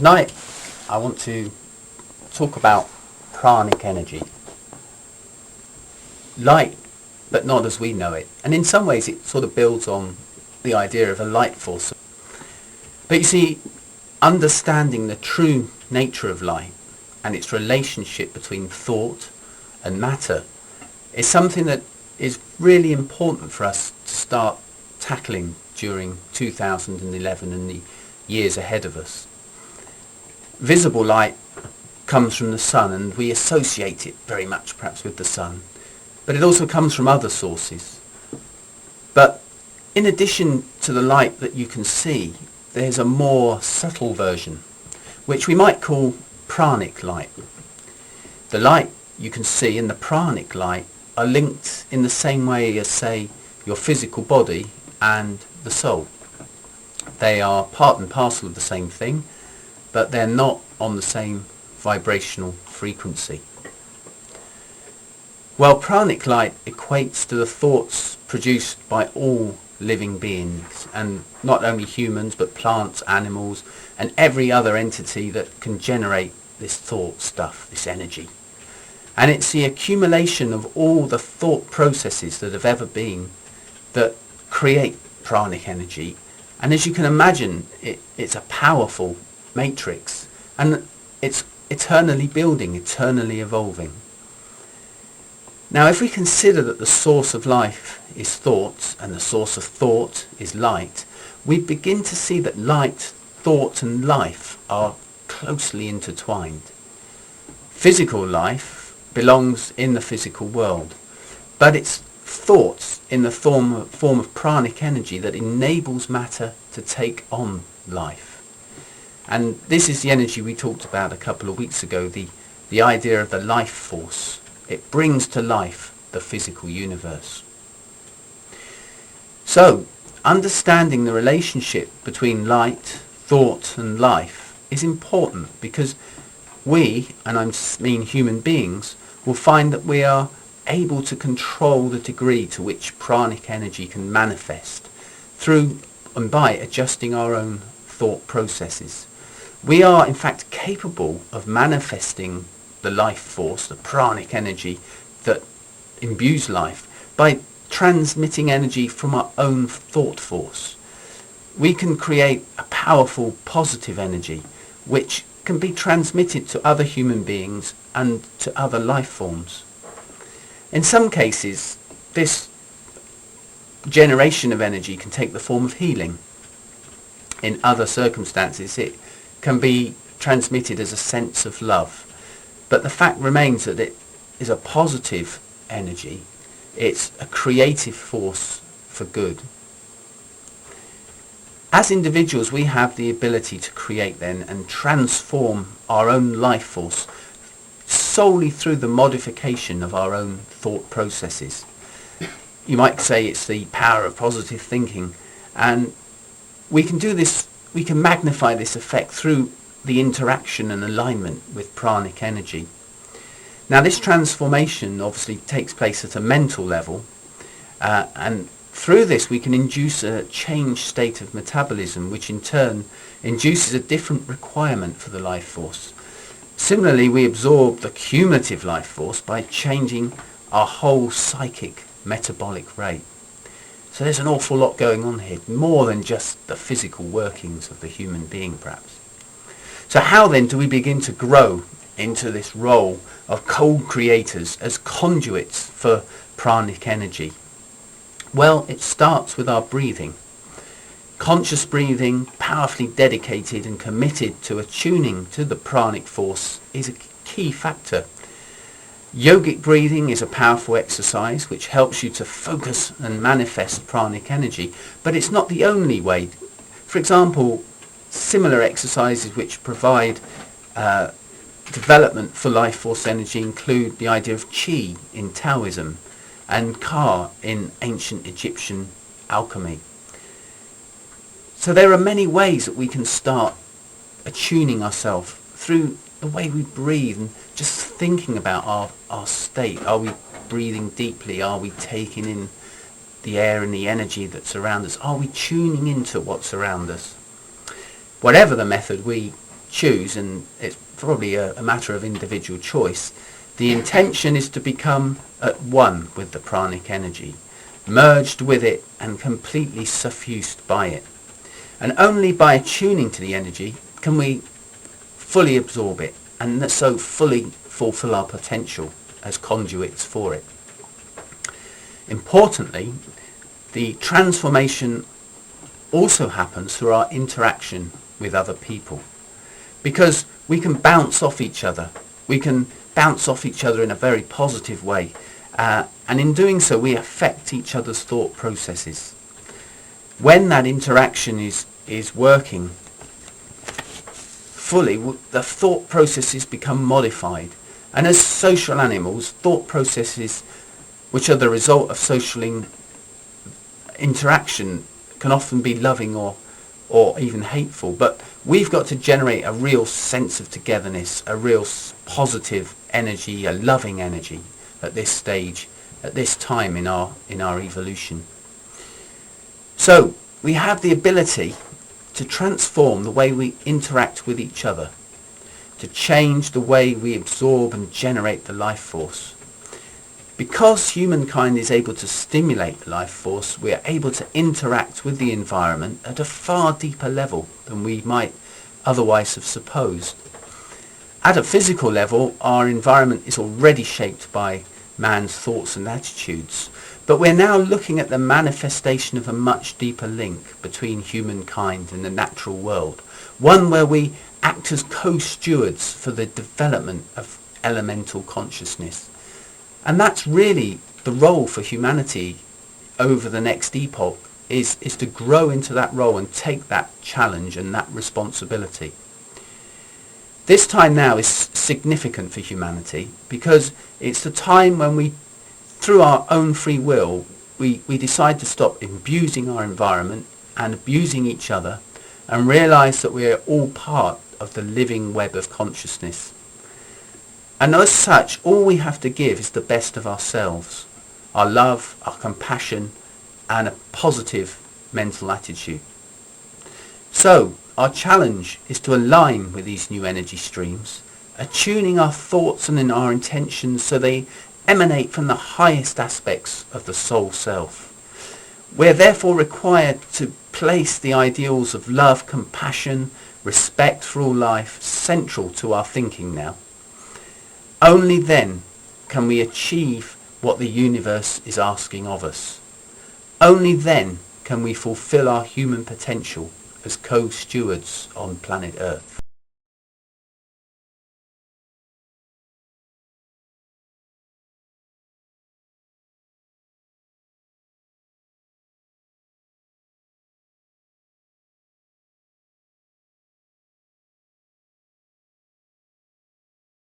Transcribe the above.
Tonight I want to talk about pranic energy. Light, but not as we know it. And in some ways it sort of builds on the idea of a light force. But you see, understanding the true nature of light and its relationship between thought and matter is something that is really important for us to start tackling during 2011 and the years ahead of us. Visible light comes from the sun, and we associate it very much perhaps with the sun, but it also comes from other sources. But in addition to the light that you can see, there's a more subtle version, which we might call pranic light. The light you can see and the pranic light are linked in the same way as, say, your physical body and the soul. They are part and parcel of the same thing, but they're not on the same vibrational frequency. Well, pranic light equates to the thoughts produced by all living beings, and not only humans but plants, animals, and every other entity that can generate this thought stuff, this energy. And it's the accumulation of all the thought processes that have ever been that create pranic energy. And as you can imagine, it's a powerful matrix, and it's eternally building, eternally evolving. Now, if we consider that the source of life is thought and the source of thought is light, we begin to see that light, thought and life are closely intertwined. Physical life belongs in the physical world, but it's thoughts in the form of pranic energy that enables matter to take on life. And this is the energy we talked about a couple of weeks ago, the idea of the life force. It brings to life the physical universe. So, understanding the relationship between light, thought and life is important, because we, and I mean human beings, will find that we are able to control the degree to which pranic energy can manifest through and by adjusting our own thought processes. We are in fact capable of manifesting the life force, the pranic energy that imbues life, by transmitting energy from our own thought force. We can create a powerful positive energy which can be transmitted to other human beings and to other life forms. In some cases, this generation of energy can take the form of healing. In other circumstances, it can be transmitted as a sense of love. But the fact remains that it is a positive energy. It's a creative force for good. As individuals, we have the ability to create then and transform our own life force solely through the modification of our own thought processes. You might say it's the power of positive thinking, and we can do this, we can magnify this effect through the interaction and alignment with pranic energy. Now, this transformation obviously takes place at a mental level, and through this we can induce a changed state of metabolism, which in turn induces a different requirement for the life force. Similarly, we absorb the cumulative life force by changing our whole psychic metabolic rate. So there's an awful lot going on here, more than just the physical workings of the human being perhaps. So how then do we begin to grow into this role of co-creators as conduits for pranic energy? Well, it starts with our breathing. Conscious breathing, powerfully dedicated and committed to attuning to the pranic force, is a key factor. Yogic breathing is a powerful exercise which helps you to focus and manifest pranic energy, but it's not the only way. For example, similar exercises which provide development for life force energy include the idea of qi in Taoism and ka in ancient Egyptian alchemy. So there are many ways that we can start attuning ourselves through the way we breathe and just thinking about our state. Are we breathing deeply? Are we taking in the air and the energy that's around us? Are we tuning into what's around us? Whatever the method we choose, and it's probably a matter of individual choice, the intention is to become at one with the pranic energy, merged with it and completely suffused by it. And only by attuning to the energy can we fully absorb it and so fully fulfill our potential as conduits for it. Importantly, the transformation also happens through our interaction with other people, because we can bounce off each other. We can bounce off each other in a very positive way, and in doing so we affect each other's thought processes. When that interaction is working fully, the thought processes become modified, and as social animals, thought processes which are the result of social interaction can often be loving or even hateful, but we've got to generate a real sense of togetherness, a real positive energy, a loving energy at this stage, at this time in our evolution. So we have the ability to transform the way we interact with each other, to change the way we absorb and generate the life force. Because humankind is able to stimulate the life force, we are able to interact with the environment at a far deeper level than we might otherwise have supposed. At a physical level, our environment is already shaped by man's thoughts and attitudes, but we're now looking at the manifestation of a much deeper link between humankind and the natural world, one where we act as co-stewards for the development of elemental consciousness. And that's really the role for humanity over the next epoch, is to grow into that role and take that challenge and that responsibility. This time now is significant for humanity because it's the time when we, through our own free will, we decide to stop abusing our environment and abusing each other and realise that we are all part of the living web of consciousness. And as such, all we have to give is the best of ourselves, our love, our compassion, and a positive mental attitude. So, our challenge is to align with these new energy streams, attuning our thoughts and our intentions so they emanate from the highest aspects of the soul self. We're therefore required to place the ideals of love, compassion, respect for all life central to our thinking now. Only then can we achieve what the universe is asking of us. Only then can we fulfill our human potential as co-stewards on planet Earth.